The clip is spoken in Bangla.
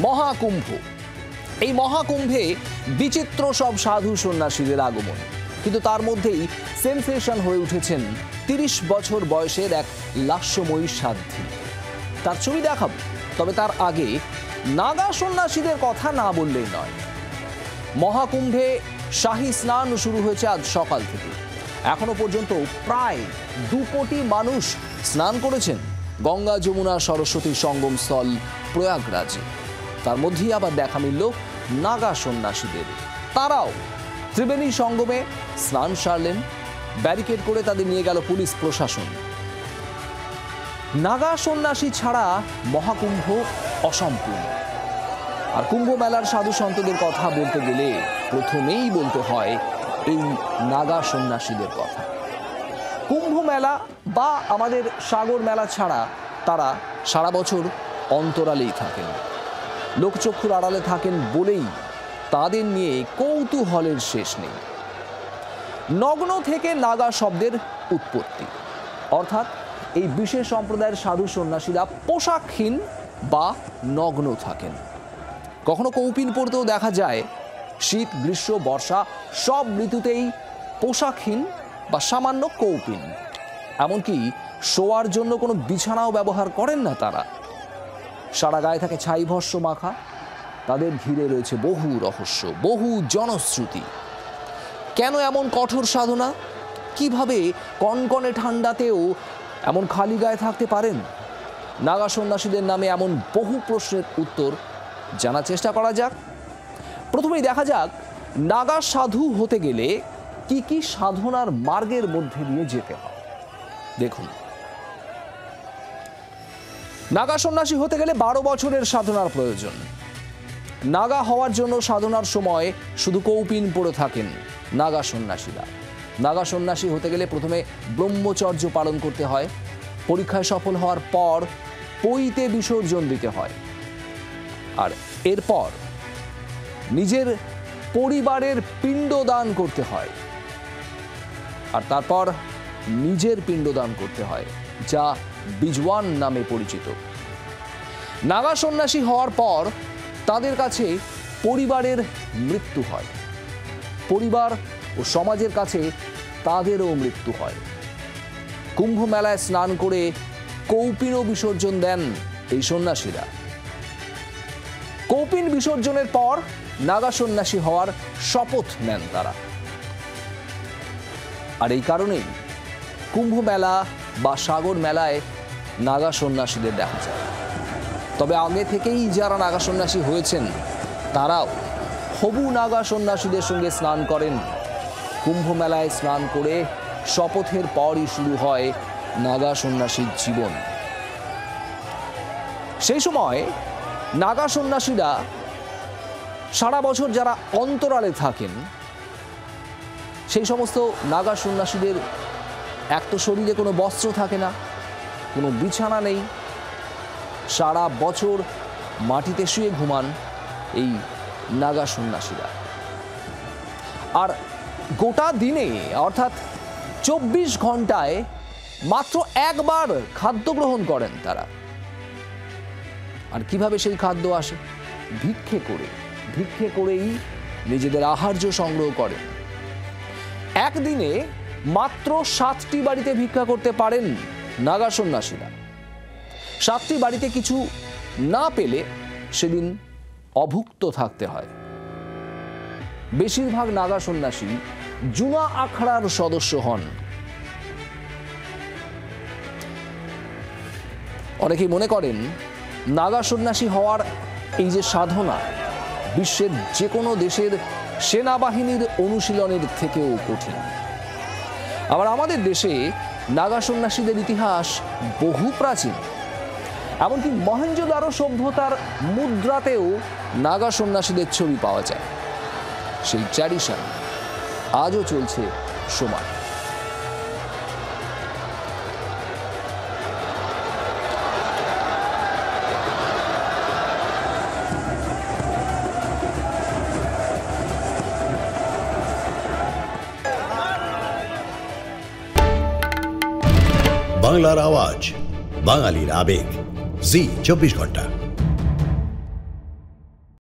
মহাকুম্ভ। এই মহাকুম্ভে বিচিত্র সব সাধু সন্ন্যাসীদের আগমন, কিন্তু তার মধ্যেই সেন্সেশন হয়ে উঠেছেন ৩০ বছর বয়সের এক লাস্যময়ী সাধ্বী। তার ছবি দেখাবো, তবে তার আগে নাগা সন্ন্যাসীদের কথা না বললেই নয়। মহাকুম্ভে শাহী স্নান শুরু হয়েছে আজ সকাল থেকে। এখনো পর্যন্ত প্রায় ২ কোটি মানুষ স্নান করেছেন গঙ্গা যমুনা সরস্বতী সঙ্গম স্থল প্রয়াগরাজে। তার মধ্যেই আবার দেখা মিলল নাগা সন্ন্যাসীদের। তারাও ত্রিবেণী সঙ্গমে স্নান সারলেন। ব্যারিকেড করে তাদের নিয়ে গেল পুলিশ প্রশাসন। নাগা সন্ন্যাসী ছাড়া মহাকুম্ভ অসম্পূর্ণ। আর কুম্ভ মেলার সাধু সন্তদের কথা বলতে গেলে প্রথমেই বলতে হয় এই নাগা সন্ন্যাসীদের কথা। কুম্ভ মেলা বা আমাদের সাগর মেলা ছাড়া তারা সারা বছর অন্তরালেই থাকেন, লোকচক্ষুর আড়ালে থাকেন বলেই তাদের নিয়ে কৌতূহলের শেষ নেই। নগ্ন থেকে নাগা শব্দের উৎপত্তি, অর্থাৎ এই বিশেষ সম্প্রদায়ের সাধু সন্ন্যাসীরা পোশাকহীন বা নগ্ন থাকেন। কখনো কৌপিন পরতেও দেখা যায়। শীত, গ্রীষ্ম, বর্ষা সব ঋতুতেই পোশাকহীন বা সামান্য কৌপিন। এমনকি শোয়ার জন্য কোনো বিছানাও ব্যবহার করেন না তারা। সারা গায়ে থাকে ছাই ভস্ম মাখা। তাদের ঘিরে রয়েছে বহু রহস্য, বহু জনশ্রুতি। কেন এমন কঠোর সাধনা? কিভাবে কনকনে ঠান্ডাতেও এমন খালি গায়ে থাকতে পারেন? নাগা সন্ন্যাসীদের নামে এমন বহু প্রশ্নের উত্তর জানার চেষ্টা করা যাক। প্রথমেই দেখা যাক নাগা সাধু হতে গেলে কি কি সাধনার মার্গের মধ্যে দিয়ে যেতে হয়। দেখুন, নাগা সন্ন্যাসী হতে গেলে ১২ বছরের সাধনার প্রয়োজন। নাগা হওয়ার জন্য সাধনার সময় শুধু কৌপিন পরে থাকেন নাগা সন্ন্যাসীরা। নাগা সন্ন্যাসী হতে গেলে প্রথমে ব্রহ্মচর্য পালন করতে হয়। পরীক্ষায় সফল হওয়ার পর পৈতে বিসর্জন দিতে হয়। আর এরপর নিজের পরিবারের পিণ্ডদান করতে হয়। আর তারপর নিজের পিণ্ডদান করতে হয়, যা বিজওয়ান নামে পরিচিত। নাগা সন্ন্যাসী হওয়ার পর তাদের কাছে পরিবারের মৃত্যু হয়। পরিবার ও সমাজের কাছে তাদেরও মৃত্যু হয়। কুম্ভ মেলায় স্নান করে কৌপিন বিসর্জন দেন এই সন্ন্যাসীরা। কৌপিন বিসর্জনের পর নাগা সন্ন্যাসী হওয়ার শপথ নেন তারা। আর এই কারণেই কুম্ভ মেলা বা সাগর মেলায় নাগা সন্ন্যাসীদের দেখা যায়। তবে আগে থেকেই যারা নাগা সন্ন্যাসী হয়েছেন তারাও হবু নাগা সন্ন্যাসীদের সঙ্গে স্নান করেন। কুম্ভ মেলায় স্নান করে শপথের পরই শুরু হয় নাগা সন্ন্যাসীর জীবন। সেই সময় নাগা সন্ন্যাসীরা সারা বছর যারা অন্তরালে থাকেন, সেই সমস্ত নাগা সন্ন্যাসীদের এক তো শরীরে কোনো বস্ত্র থাকে না, কোনো বিছানা নেই। সারা বছর মাটিতে শুয়ে ঘুমান এই নাগা সন্ন্যাসীরা। আর গোটা দিনে অর্থাৎ ২৪ ঘন্টায় মাত্র একবার খাদ্য গ্রহণ করেন তারা। আর কিভাবে সেই খাদ্য আসে? ভিক্ষে করে। ভিক্ষে করেই নিজেদের আহার্য সংগ্রহ করেন। একদিনে মাত্র ৭টি বাড়িতে ভিক্ষা করতে পারেন নাগা সন্ন্যাসীরা। ৭টি বাড়িতে কিছু না পেলে সেদিন অভুক্ত থাকতে হয়। বেশিরভাগ নাগা সন্ন্যাসী জুনা আখড়ার সদস্য হন। অনেকেই মনে করেন নাগা সন্ন্যাসী হওয়ার এই যে সাধনা বিশ্বের যে কোনো দেশের সেনাবাহিনীর অনুশীলনের থেকেও কঠিন। আবার আমাদের দেশে নাগা সন্ন্যাসীদের ইতিহাস বহু প্রাচীন। এমনকি মহেঞ্জোদারো সভ্যতার মুদ্রাতেও নাগা সন্ন্যাসীদের ছবি পাওয়া যায়। সেই ট্র্যাডিশন আজও চলছে সমান। বাংলার আওয়াজ, বাঙালির আবেগ, জি 24 ঘন্টা।